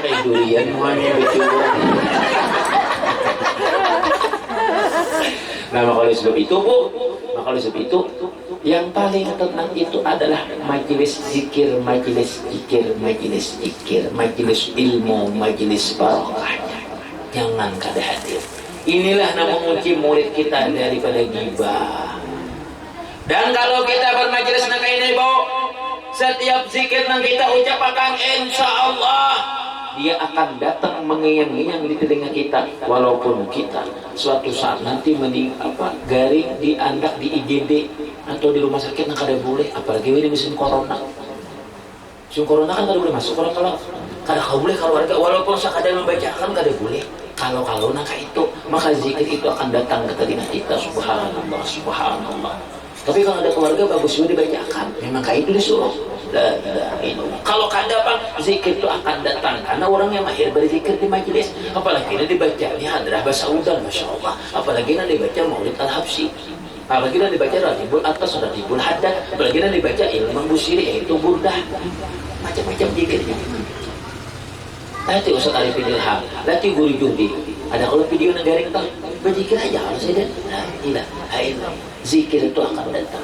Kayak durian muanya betul. Nah maka oleh sebab itu Bu, maka oleh sebab itu yang paling tenang itu adalah majelis zikir, majelis zikir, majelis zikir, majelis ilmu, majelis barokahnya. Jangan kada hadir. Inilah nama mengunci murid kita daripada ghibah. Dan kalau kita bermajelis nak ini Bu, setiap zikir yang kita ucapkan insya Allah dia akan datang mengiang-iang di telinga kita. Walaupun kita suatu saat nanti garing diandak di IGD atau di rumah sakit nak kada boleh, apalagi ini musim corona. Musim corona kan kada boleh masuk orang, kalau kada boleh keluarga, walaupun sakada membacakan kada boleh. Kalau nak itu, maka zikir itu akan datang ke telinga kita. Subhanallah, subhanallah. Tapi kalau ada keluarga bagus juga dibacakan. Memang kayak itu disuruh. Kalau kada Bang, zikir itu akan datang karena orang yang mahir berzikir di majelis. Apalagi ini dibaca di hadrah bahasa udan, masya Allah. Apalagi ini dibaca Maulid Al-Habsyi. Apalagi ini dibaca Rajibul Atas, Rajibul Haddad. Apalagi ini dibaca Ilmu Busiri, yaitu burdah. Macam-macam zikirnya. Nanti Ustaz Arifin Ilham, nanti Guru Judi. Ada kalau video negaring tak, berzikir aja kalau saya tidak. Zikir itu akan datang.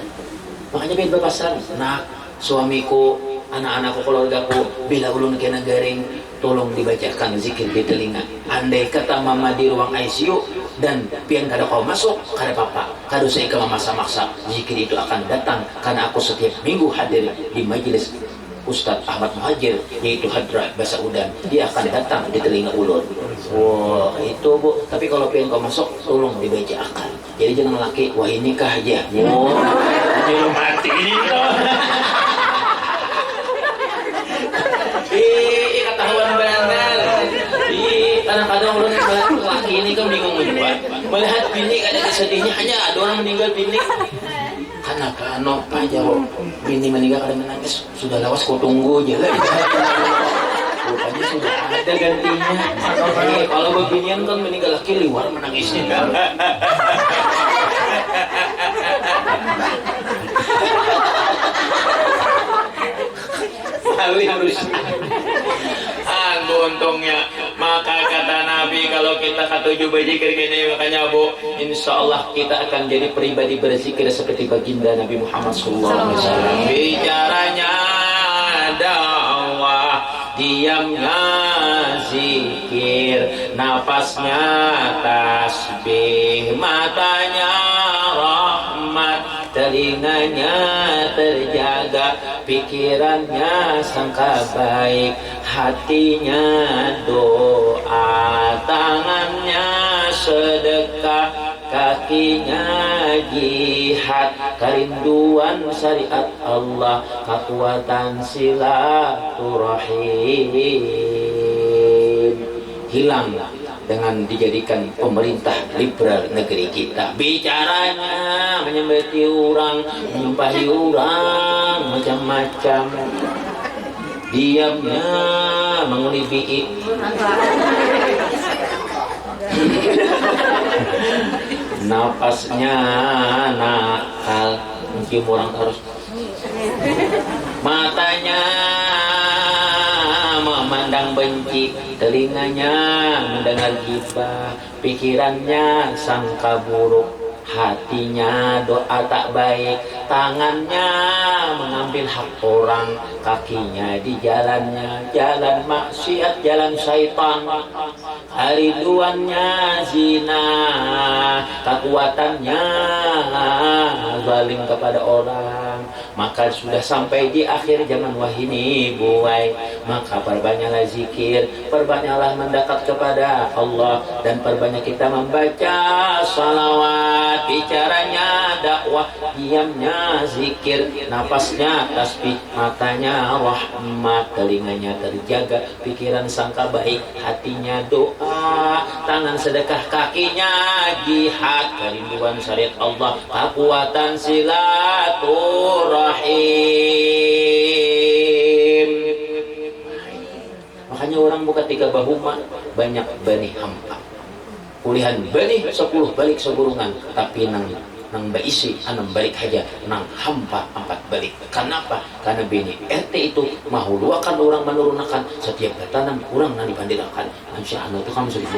Makanya biar berpasan, nak, suamiku, anak-anakku, keluargaku, bila ulun kena garing, tolong dibacakan zikir di telinga. Andai kata mama di ruang ICU dan pian kada kau masuk, kada papa, kada usah ikut memaksa-maksa. Zikir itu akan datang karena aku setiap minggu hadir di majelis Ustadz Ahmad Muhajir, yaitu hadrah bahasa udan. Dia akan datang di telinga ulun. Wah, itu Bu. Tapi kalau pengen kau masuk, tolong dibaca akal. Jadi jangan laki, wah ini kah aja. Wah, jadi mati. Ketahuan benar. Kadang-kadang ulun melihat laki ini kan bingung juga. Melihat bini ada sedihnya, hanya ada orang meninggal bini. Kenapa nopa jauh bini meninggal kada menangis, sudah lawas kau tunggu aja lah. Rupanya sudah ada gantinya. Kalau beginian kan meninggal laki liwar menangisnya kan. Paling harus untungnya. Maka kata Nabi, kalau kita ketujuh berzikir gini, makanya Bu, insya Allah kita akan jadi pribadi berzikir seperti baginda Nabi Muhammad SAW. Bicaranya dakwah, diamnya zikir, napasnya tasbih, matanya rahmat, telinganya terjaga, pikirannya sangka baik, hatinya doa, tangannya sedekah, kakinya jihad, kerinduan syariat Allah, kekuatan silaturahim hilang dengan dijadikan pemerintah liberal negeri kita. Bicaranya menyembati orang, menyumpahi orang, macam-macam. Diamnya mengulibi. Napasnya nakal, mencium orang terus. Matanya memandang benci, telinganya mendengar ghibah, pikirannya sangka buruk, hatinya doa tak baik, tangannya mengambil hak orang, kakinya di jalannya jalan maksiat, jalan syaitan, kerinduannya zina, kekuatannya zalim kepada orang. Maka sudah sampai di akhir zaman wahini buai, maka perbanyaklah zikir, perbanyaklah mendekat kepada Allah, dan perbanyak kita membaca salawat. Bicaranya dakwah, diamnya zikir, napasnya tasbih, matanya rahmat, telinganya terjaga, pikiran sangka baik, hatinya doa, tangan sedekah, kakinya jihad, kerinduan syariat Allah, kekuatan silaturahim. Makanya orang buka 3 bahuma banyak bani hampa. Kulihan bani 10 balik segurungan, tapi nang nang baisi anam balik aja nang hampa 4 balik. Kenapa? Karena bini RT itu mahuluakan orang menurunkan setiap tanam kurang nang dibandingkan. Insya Allah itu kamu sudah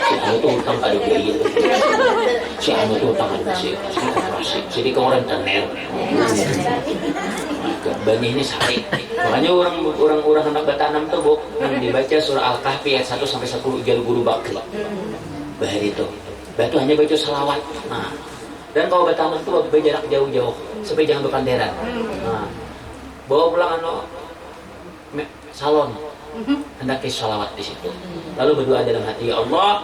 si anu itu hutang ada biaya, si anu itu hutang ada masih jadi ke orang tener. Bani ini sakit. Makanya orang hendak bertanam tuh bu, yang dibaca surah Al-Kahfi ayat 1 sampai 10 ijal guru bakri. Bahar itu, batu hanya baca salawat. Nah, dan kalau bertanam tuh berjarak jauh-jauh, supaya jangan berkanderan. Nah, bawa pulang salon, hendaknya salawat di situ. Lalu berdoa dalam hati, ya Allah,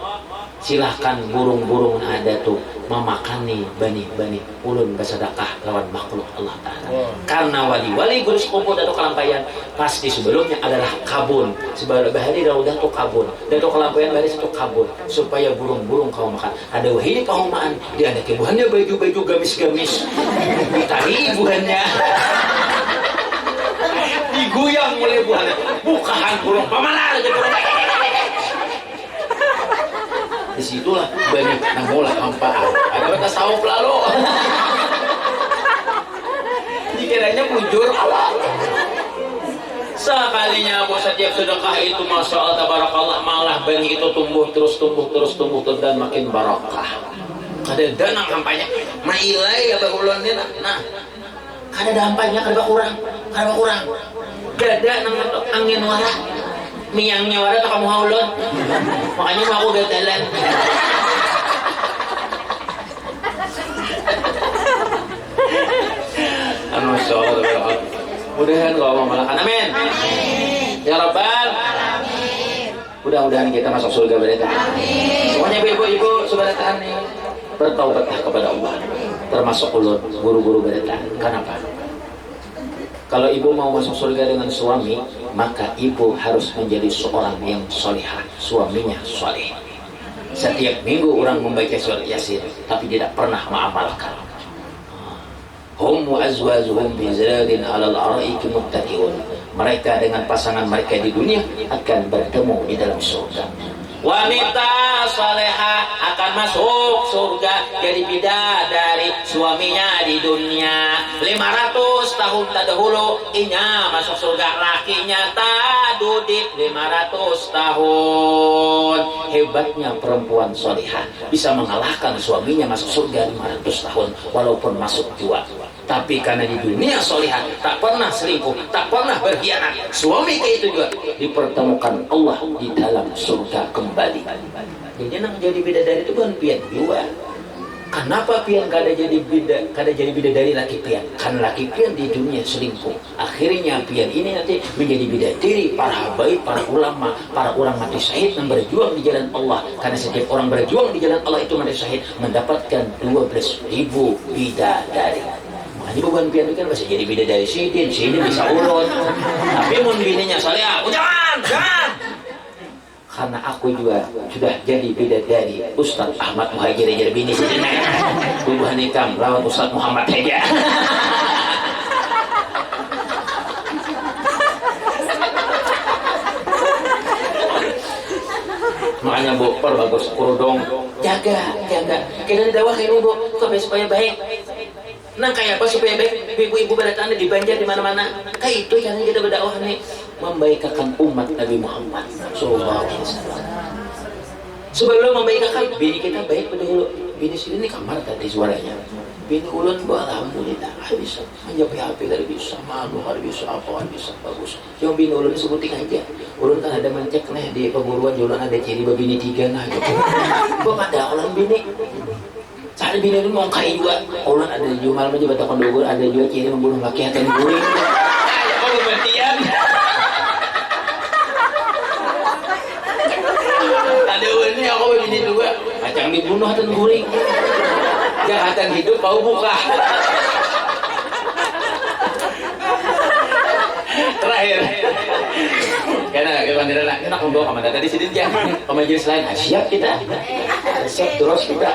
silahkan burung-burung ada tuh memakani bani-bani ulun bersedekah lawan makhluk Allah Ta'ala. Karena wali-wali gurus kumpul datuk kelampayan pasti sebelumnya adalah kabun. Sebelum bahari raudah tuh kabun, datuk kelampayan bahari itu kabun supaya burung-burung kau makan. Ada wahini pahumaan dia ada kebuhannya baju-baju gamis-gamis ditari buhannya diguyang oleh buhannya bukaan burung pamalar aja burung. Disitulah banyak namulah hampaan ada batas tahu lalu dikiranya bujur Allah sekalinya bos setiap sedekah itu masya Allah tabarakallah malah bani itu tumbuh terus dan makin barakah. Kada dana kampanye mailai ya bagulonnya nah kada dampaknya kada kurang gada nang angin warak miangnya wadah tak kamu haulon makanya mau aku gatalan anu sholat mudah-mudahan kalau mau malakan amin ya rabbal alamin. Mudah-mudahan kita masuk surga berita amin. Semuanya ibu-ibu subhanallahi nih bertaubatlah kepada Allah termasuk ulun guru-guru berita. Kenapa? Kalau ibu mau masuk surga dengan suami, maka ibu harus menjadi seorang yang solihah, suaminya soleh. Setiap minggu orang membaca surat Yasin, tapi tidak pernah mengamalkan. Hum wa azwajuhum bi zilalin 'alal ara'iki muttaqiun. Mereka dengan pasangan mereka di dunia akan bertemu di dalam surga. Wanita salehah akan masuk surga jadi bidadari suaminya di dunia 500 tahun terdahulu inya masuk surga lakinya tadudik 500 tahun. Hebatnya perempuan salehah bisa mengalahkan suaminya masuk surga 500 tahun walaupun masuk jua. Tapi karena di dunia solihah tak pernah selingkuh, tak pernah berkhianat, suami kayak itu juga dipertemukan Allah di dalam surga kembali. Jadi nang jadi bidadari itu bukan pian juga. Kenapa pian kada jadi bidadari laki pian? Karena laki pian di dunia selingkuh. Akhirnya pian ini nanti menjadi bidadari para habaib, para ulama, para orang mati syahid yang berjuang di jalan Allah. Karena setiap orang berjuang di jalan Allah itu mati syahid mendapatkan 12.000 bidadari. Makanya bukan pian itu kan masih jadi bidadari sidin bisa ulun. Tapi mun bininya saleh, jangan. Karena aku juga sudah jadi bidadari Ustaz Ahmad Muhajir jadi bini sidin. Tubuhan hitam lawan Ustaz Muhammad aja. Makanya bu, perbagus kerudung, jaga. Kita dakwah ini bu, supaya baik. Nah kayak apa supaya baik ibu-ibu berdatang di Banjar di mana-mana. Kayak itu yang kita berdakwah nih membaikkan umat Nabi Muhammad sallallahu alaihi wasallam. Sebelum membaikkan bini kita baik dulu. Bini sini kamar tadi suaranya. Bini ulun bu alhamdulillah bisa menjawab HP dari bisa malu bisa apa bisa bagus. Yang bini ulun sebutin aja. Ulun kan ada mencek nih di perguruan ulun ada ciri bini 3 nah gitu. Gua ada ulun bini saat bini itu mau kaya juga ulun ada jual aja batakon dogur ada juga ciri membunuh laki atau guring kalau bertian ada ini aku begini juga macam dibunuh atau guring jahatan hidup bau buka terakhir karena kita tidak nak membawa kamar tadi sini aja ke majelis lain siap kita resep terus kita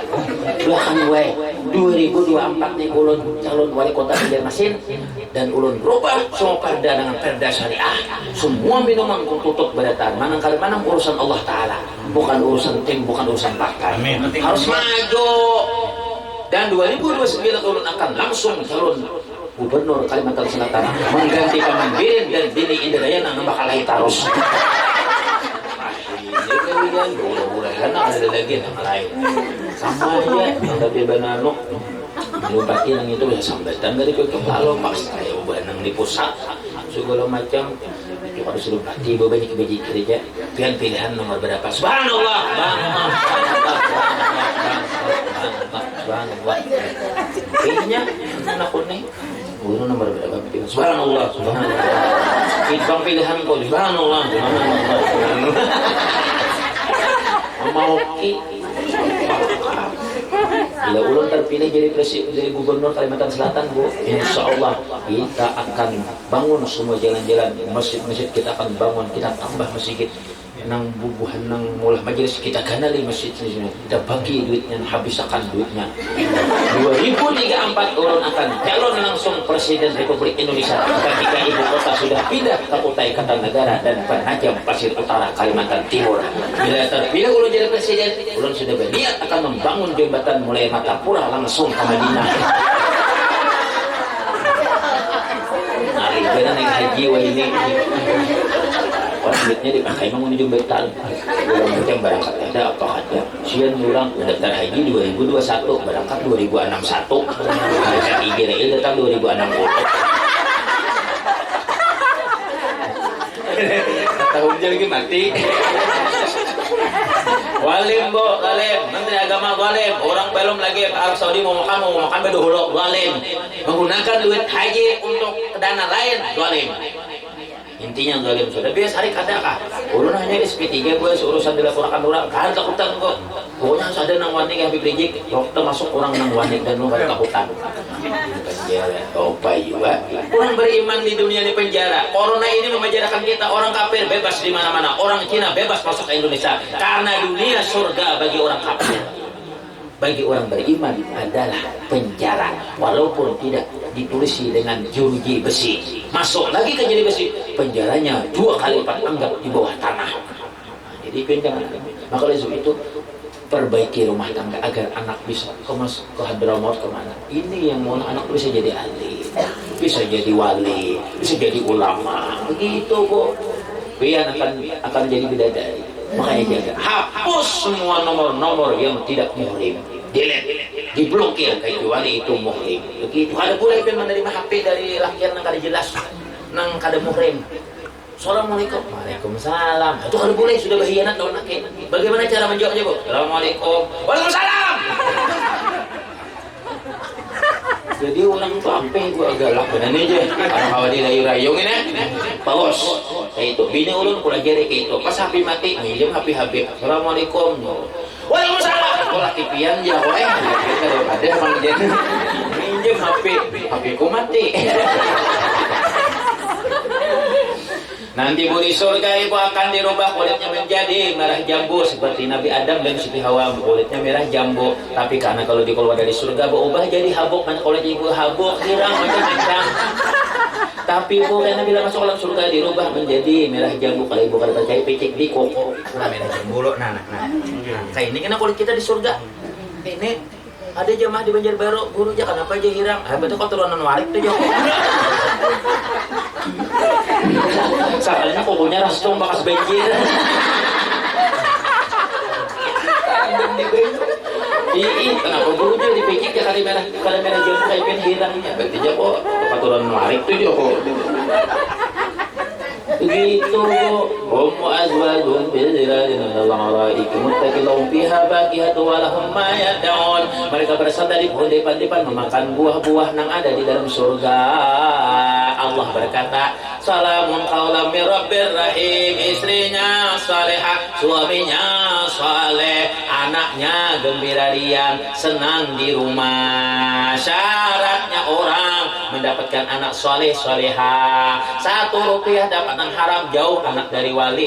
belakang gue 2024 nih ulun calon wali kota Banjarmasin dan ulun berubah semua perda dengan perda syariah. Semua minuman tutup beratan manang urusan Allah Ta'ala, bukan urusan tim, bukan urusan partai. Harus maju. Dan 2029 ulun akan langsung calon gubernur Kalimantan Selatan menggantikan Mandirin dan Dini Indrayana yang bakal lahir terus. Mudah-mudahan ada lagi yang lain sama aja yang tadi banano lupain yang itu bisa sambatan dari kalau pas saya ubah nang di pusat segala macam itu harus lupati bebanyak gereja pilihan nomor berapa. Subhanallah, subhanallah. Kayaknya anak kuning guru nomor berapa? Subhanallah, subhanallah. Itu pilihan kau. Subhanallah, subhanallah. Mau bila ulun terpilih jadi presiden, jadi gubernur Kalimantan Selatan, Bu, insya Allah kita akan bangun semua jalan-jalan, masjid-masjid kita akan bangun, kita tambah masjid, nang bubuhan nang mulah majelis kita ganali masjid ini, kita bagi duitnya, habiskan duitnya. 2034 ulun akan calon langsung presiden Republik Indonesia ketika ibu kota sudah pindah ke Kutai Kartanegara dan Penajam Pasir Utara Kalimantan Timur. Bila terpilih ulun jadi presiden, ulun sudah berniat akan membangun jembatan mulai Matapura langsung ke Madinah. Hari benar naik haji wah ini. Duitnya dipakai mengundi jembatan. Ulang macam berangkat ada apa aja. Sian ulang daftar haji 2021 berangkat 2061. Ada IGRI datang 2060. Tahunnya lagi mati. Walim bu, walim. Menteri Agama walim. Orang belum lagi Arab Saudi mau makan bedahulu walim. Menggunakan duit haji untuk dana lain walim. Intinya zalim sudah biasa hari kada kah ulun hanya SP3 gue urusan dilaporkan orang kan takutan kok pokoknya harus ada nang wanik yang bibrijik dokter masuk orang nang wanik dan lu kan takutan penjara apa juga orang beriman di dunia di penjara. Corona ini memenjarakan kita. Orang kafir bebas di mana-mana, orang Cina bebas masuk ke Indonesia karena dunia surga bagi orang kafir. Bagi orang beriman adalah penjara, walaupun tidak ditulisi dengan jeruji besi. Masuk lagi ke jeruji besi, penjaranya 2 kali lipat, anggap di bawah tanah. Jadi penjara. Maka oleh sebab itu perbaiki rumah tangga agar anak bisa ke Hadramaut kemana. Ini yang mau anak bisa jadi ahli, bisa jadi wali, bisa jadi ulama. Begitu kok. Pian akan jadi bidadari. Makanya jaga, hapus semua nomor-nomor yang tidak muhrim, delete, diblokir kecuali itu muhrim. Begitu. Ada pula yang menerima HP dari laki yang kada jelas, nang kada muhrim. Assalamualaikum, waalaikumsalam. Itu kada boleh, sudah berkhianat lawan laki. Bagaimana cara menjawabnya, Bu? Assalamualaikum, waalaikumsalam. Jadi orang tuh sampai gua agak lakukan aja. Karena kalau di rayu-rayung ini, bagus. Kayak itu, bini ulun pula jari kayak itu. Pas HP mati, minjem HP Habib. Assalamualaikum. Waalaikumsalam. Kau laki pian ya, weh. Ada emang jadi minjem HP ku mati. Nanti di surga ibu akan dirubah kulitnya menjadi merah jambu seperti Nabi Adam dan Siti Hawa, kulitnya merah jambu. Tapi karena kalau dikeluar dari surga berubah jadi habuk, mana kulit ibu habuk, hirang macam-macam. Tapi ibu karena bila masuk dalam surga dirubah menjadi merah jambu. Kalau ibu kada percaya picik di koko. Merah jambu lo, nah. Kayak ini kena kulit kita di surga. Ini ada jemaah di Banjarbaru, guru aja kenapa aja hirang? Betul kok turunan warik tuh Joko. Soalnya kokonya rastung bakas banjir. Kenapa gurunya dipicik ya kali merah jambu kayak pen hirangnya. Berarti Joko kepaturan warik tuh Joko. Begitu azwajun bil zilalin al-araik muttaqilun fiha baqiyatu wa lahum ma yad'un. Mereka bersandar di pohon depan-depan memakan buah-buah yang ada di dalam surga. Allah berkata, salamun qaulam mir rabbir rahim. Istrinya salehah, suaminya saleh, anaknya gembira riang, senang di rumah. Syaratnya orang mendapatkan anak soleh solehah, 1 rupiah dapat yang haram, jauh anak dari wali.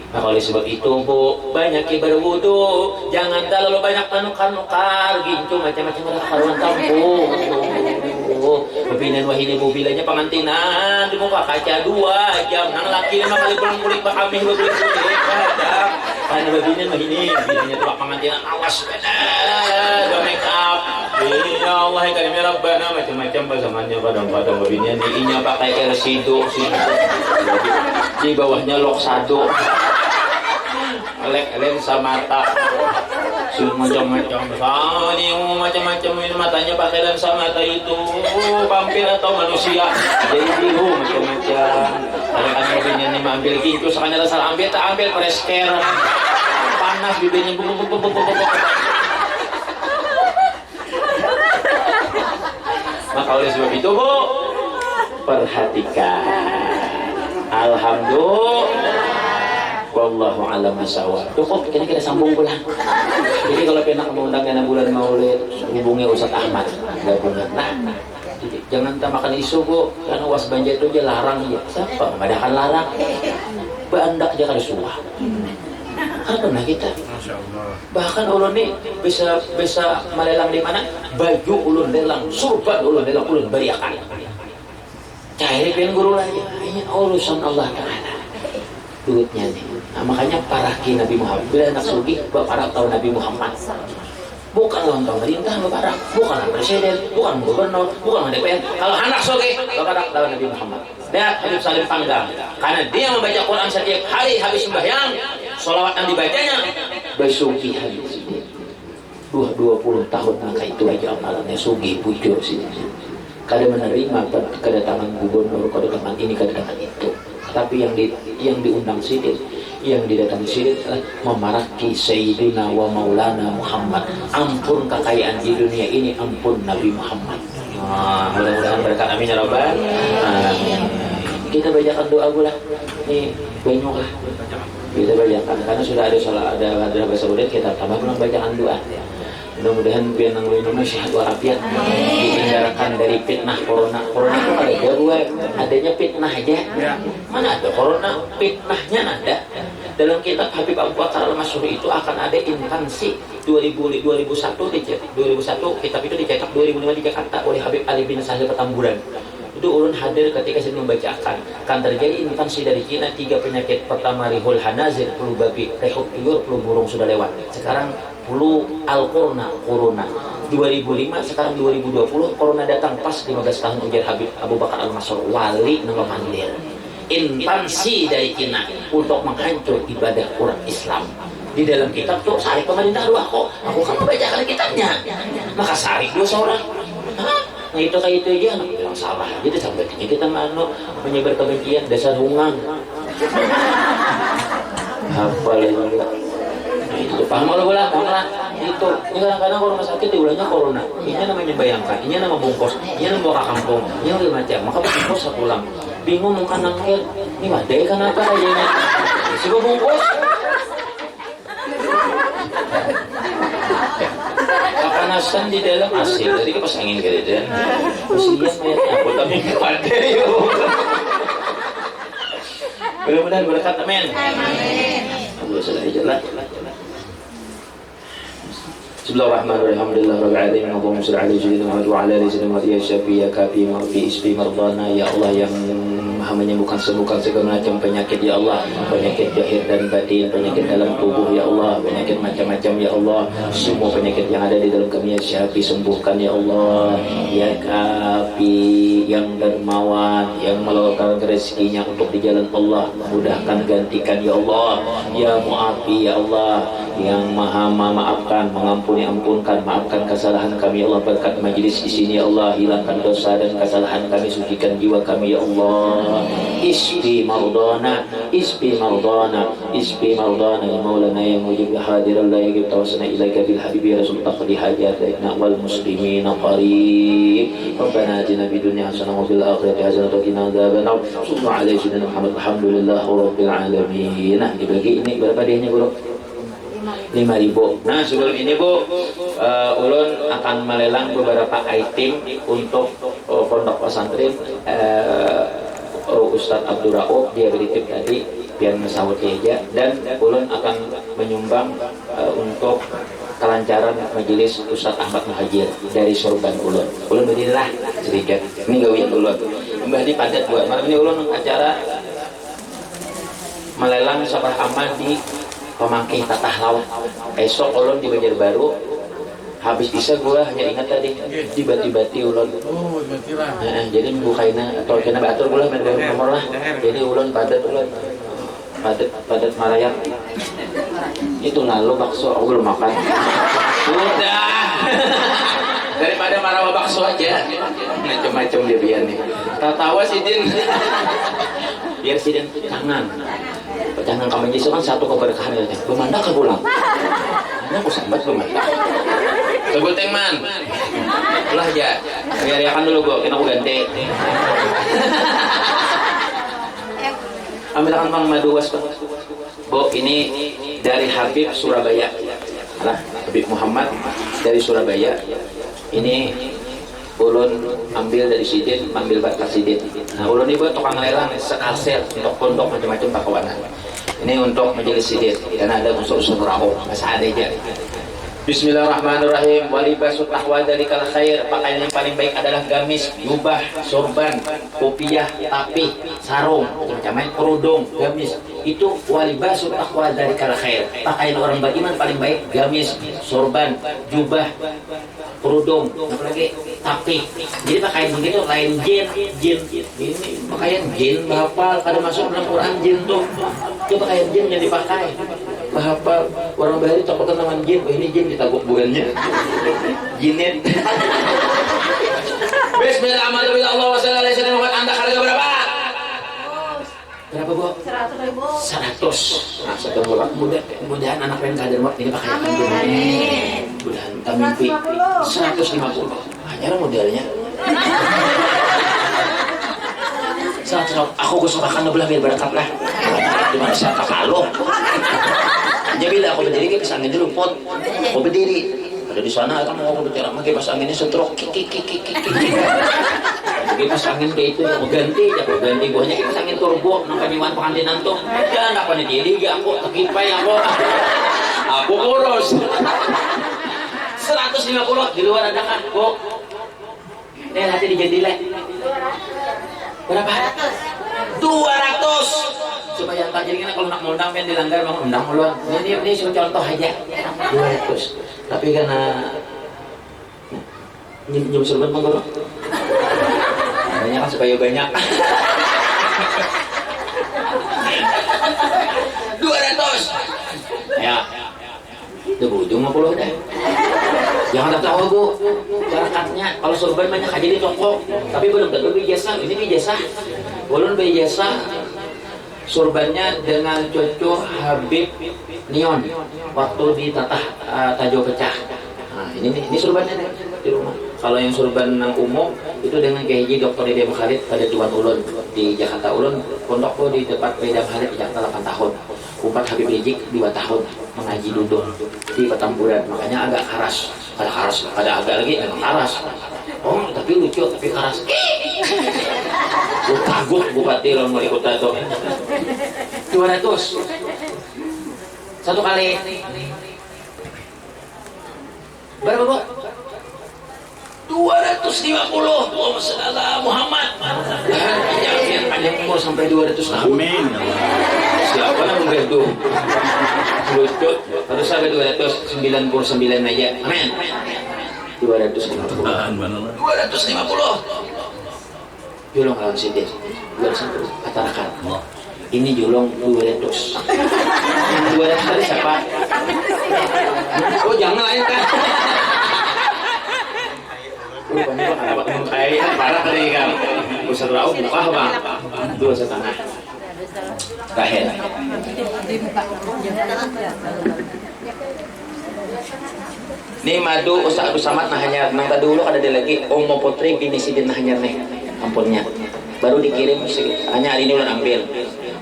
Maka oleh sebab itu Bu, banyak berwudu, jangan terlalu banyak menukar-nukar gincu macam-macam ada karuan kampung. Kepinan wahini mobilnya pengantinan di muka kaca 2 jam, nang laki 5 kali pulang-pulik bakamih berbalik-balik ada. Karena babinan wahini bilanya tuh pengantinan awas benar, gak make up. Ya Allah ya karim ya Rabbana, macam-macam pasangannya kadang-kadang babinya niinya pakai Elsido sih. Di bawahnya Loksado. Lensa mata macam-macam macam-macam ini matanya pakai lensa mata itu vampir atau manusia jadi biru macam-macam. Kadang-kadang bibirnya ini ambil gincu sekalinya salah ambil tak ambil presker panas bibirnya maka oleh sebab itu Bu, perhatikan. Alhamdulillah. Wallahu a'lam bishawab. Cukup, kita sambung pulang. Jadi kalau pernah mengundang karena bulan Maulid, hubungi Ustaz Ahmad. Gabungan. Nah, jangan tambahkan isu Bu, karena was banjir itu aja larang ya. Siapa? Madakan larang. Bandak aja kali suah. Kan pernah kita. Bahkan ulun nih bisa melelang di mana? Baju ulun lelang, surban ulun lelang, ulun beriakan. Cari pengen guru lagi. Ini urusan Allah Ta'ala. Durutnya nih. Nah, makanya paraki Nabi Muhammad. Bila anak sugi, bapak tahu Nabi Muhammad. Bukan lontong pemerintah, bapak bukan presiden, bukan gubernur, bukan DPR. Kalau anak sugi, bapak tahu Nabi Muhammad. Lihat Habib Salim Panggang. Karena dia membaca Quran setiap hari habis sembahyang, sholawat yang dibacanya bersugi habis. 20 tahun angka itu aja amalannya sugi bujur sih. Kada menerima kedatangan gubernur, kedatangan ini, kedatangan itu. Tapi yang diundang sidin, yang didatangi sidin adalah memaraki Sayyidina wa Maulana Muhammad. Ampun kekayaan di dunia ini, ampun Nabi Muhammad. Mudah-mudahan berkat amin ya Rabbal alamin. Kita bacakan doa pula. Nih banyak lah. Kita bacakan karena sudah ada bahasa Udah, kita tambah pulang bacaan doa. Mudah-mudahan biar nang Indonesia sehat walafiat, dihindarkan dari fitnah corona. Corona itu ada dua, adanya fitnah aja. Mana ada corona, fitnahnya ada. Dalam kitab Habib Abu Bakar Al-Masyhuri itu akan ada instansi 2001 kitab itu dicetak 2005 di Jakarta oleh Habib Ali bin Sahil Petamburan. Itu ulun hadir ketika saya membacakan. Kan terjadi instansi dari Cina 3 penyakit. Pertama rihul hanazir, flu babi, rehut tuyul, flu burung sudah lewat. Sekarang flu corona 2005, sekarang 2020 corona datang pas 15 tahun ujar Habib Abu Bakar Al-Masyhur wali nama mandir. Instansi dari Cina untuk menghancur ibadah umat Islam. Di dalam kitab tuh sarik pemerintah dua kok. Aku kan membacakan kitabnya. Maka sarik 2 seorang. Nah itu kayak itu aja bilang salah. Jadi sampai kita menyebar kebencian dasar hungang. Hafal itu. Itu paham kalau bola, paham lah. Itu ini kadang-kadang kalau rumah sakit diulangnya corona. Ini namanya bayangkan, ini nama bungkus, ini nama bawa kampung, ini udah macam. Maka bungkus pulang. Bingung mau kanang air. Ini wadai kan apa aja si bungkus. Kepanasan di dalam hasil. Jadi kipas angin gitu ya. Usianya mayatnya aku tapi wadai yuk. Mudah-mudahan berkat amin. Amin. Allah sudah jelas. Bismillahirrahmanirrahim. Alhamdulillahirabbil alamin. Allahumma shalli ala sayyidina Muhammad wa ala ali sayyidina Muhammad ya syafi ya kafi marfi isbi mardana ya Allah yang Maha menyembuhkan sembuhkan segala macam penyakit ya Allah, penyakit zahir dan batin, penyakit dalam tubuh ya Allah, penyakit macam-macam ya Allah, semua penyakit yang ada di dalam kami ya syafi sembuhkan ya Allah, ya kafi yang dermawan yang melakukan rezekinya untuk di jalan Allah mudahkan gantikan ya Allah, ya muafi ya Allah yang Maha memaafkan mengampuni ampunkan maafkan kesalahan kami ya Allah, berkat majlis di sini ya Allah hilangkan dosa dan kesalahan kami, sucikan jiwa kami ya Allah. Isbi mardana isbi mardana isbi mardana ya maulana ya mujib ya hadiran la yajib tawassana ilaika bil habibi rasul taqdi hajatina wal muslimina qarib rabbana atina fid dunya hasanah wa fil akhirati hasanah wa qina adzabannar sallallahu alaihi wasallam Muhammad alhamdulillah rabbil alamin. Nah dibagi ini berapa dianya guru? 5.000. Nah sebelum ini Bu, ulun akan melelang beberapa item untuk pondok pesantren Ustadz Abdul Rauf. Dia beri tip tadi biar mesawut aja, dan ulun akan menyumbang untuk kelancaran majelis Ustadz Ahmad Muhajir dari sorban ulun. Ulun berdirilah sedikit. Ini gawin ulun. Kembali padat buat malam ini ulun acara melelang sabah amal di Pemangkih Tatah Laut. Esok ulun di Banjarbaru. Habis bisa gua hanya ingat tadi di bati-bati ulun. Oh, batilah. Jadi bukaina atau kena batur gula main nomor lah. Jadi ulun padat padat marayak. Itu lalu bakso aku belum makan. Sudah. Daripada marah bakso aja. Macam-macam dia biar nih. Tawa si Din. Biar si Din jangan kamu jisu kan satu keberkahan aja. Pemandak ke pulang. Ini aku sambat pemandak. Sebut teng man. Ulah aja. Biar yakan dulu gua, kena aku ganti. Ambil tangan Bang Madu Waspa. Bu, ini dari Habib Surabaya. Alah, Habib Muhammad dari Surabaya. Ini ulun ambil dari Sidin, ambil bakat Sidin. Nah, ulun ini buat tukang lelang sekalsel untuk pondok macam-macam pakawanan. Ini untuk majelis Sidin dan ada unsur-unsur rauh, masa ada aja. Bismillahirrahmanirrahim. Walibasut taqwa dalikal khair. Pakaian yang paling baik adalah gamis, jubah, sorban, kopiah, tapi, sarung, macam-macam, kerudung, gamis. Itu walibasut taqwa dalikal khair. Pakaian orang beriman paling baik gamis, sorban, jubah, kerudung, apalagi tapi. Jadi pakaian begitu lain jin. Ini pakaian jin bahapal kada masuk dalam Quran jin tuh. Itu pakaian jin yang dipakai. Bahapal orang Bali takut tentang jin. Oh, ini jin ditaguk bulannya. Jinit. Bismillahirrahmanirrahim. Allah wassallallahu alaihi wasallam. Anda harga berapa? Berapa, Bu? 100.000. 100. Nah, setelah mudah-mudahan anak pengen kader waktu ini pakai akan Amin. Mudahan kita mimpi 150. Hanya modelnya. 100. Aku kesukaan belah biar berangkat lah. Cuma saya kapalo. Jadi bila aku berdiri pas angin dulu pot. Aku berdiri. Ada di sana kan mau bicara pakai pas anginnya setrok kiki. Pas angin kayak itu aku ganti buahnya pas angin turbo nang kamiwan pengantinan tuh. Ya enggak panitia dia aku tekipai aku. Aku kurus. 150 di luar ada kan, Bu. Nih hati dijadilek. Berapa? 200. Supaya tak jadi kalau nak undang pengen dilanggar mau undang ulun. Ini contoh aja. 200. Tapi karena nyum serban Bang Guru. Banyak kan supaya banyak. 200. Ya. Itu ujung 50 deh. Jangan tertawa, Bu. Barakatnya kalau sorban banyak aja di toko, tapi belum tentu bijasa. Ini bijasa. Ulun bijasa. Sorbannya dengan cocok Habib Neon waktu di Tatah Tajo Pecah. Nah, ini sorbannya di rumah. Kalau yang sorban yang umum itu dengan Kiai Dr. Dede Khalid pada Tuan Ulun di Jakarta. Ulun pondokku di tempat Dede Khalid di Jakarta 8 tahun. Umpat Habib Rizik 2 tahun mengaji duduk di Petamburan. Makanya agak keras. Ada agak lagi memang keras. Oh, tapi lucu, tapi keras. Lu kagum bupati lo mau ikut itu. 200. Satu kali. Berapa, Bu? 250. Allahumma Muhammad. Jangan panjang umur sampai 200 tahun. Amin. Siapa yang menggedu? Lucu. Harus sampai 299 aja. Amin. 250. 250. Julung lawan Sidin. 200 katakan. Ini julung 200. Yang 200 tadi siapa? Oh, jangan lain kan. Rupanya Pak dapat mengkai parah tadi kan. Pusat rauh buka Bang. 2,5. Kahel. Ini madu Ustaz Abdul Samad nah hanya nang tadi dulu ada lagi Omo Putri bini Sidin nah hanya nih ampunnya. Baru dikirim hanya hari ini ulang ambil.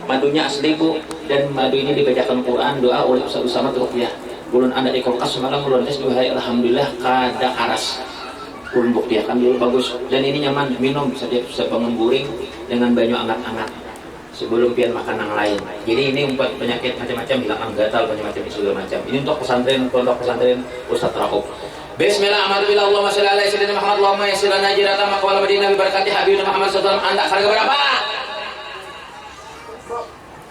Madunya asli, Bu, dan madu ini dibacakan Quran doa oleh Ustaz Abdul Samad ruqyah. Ulun anda di kulkas semalam ulun tes 2 hari alhamdulillah kada aras. Ulun buktiakan dulu bagus dan ini nyaman minum bisa dia bisa bangun buring dengan banyak hangat-hangat. sebelum pian makan yang lain. Jadi ini untuk penyakit macam-macam, hilangkan gatal macam-macam segala macam. Ini untuk pesantren, Ustaz Rauf. Bismillahirrahmanirrahim. Allahumma shalli ala sayyidina Muhammad. Allahumma yassir lana hijrata Makkah wal Madinah bi barakati Habibina Muhammad sallallahu alaihi wasallam. Anda harga berapa?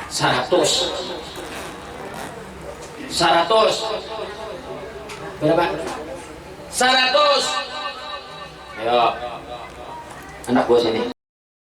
100. Berapa? 100. Ayo. Anak gua sini.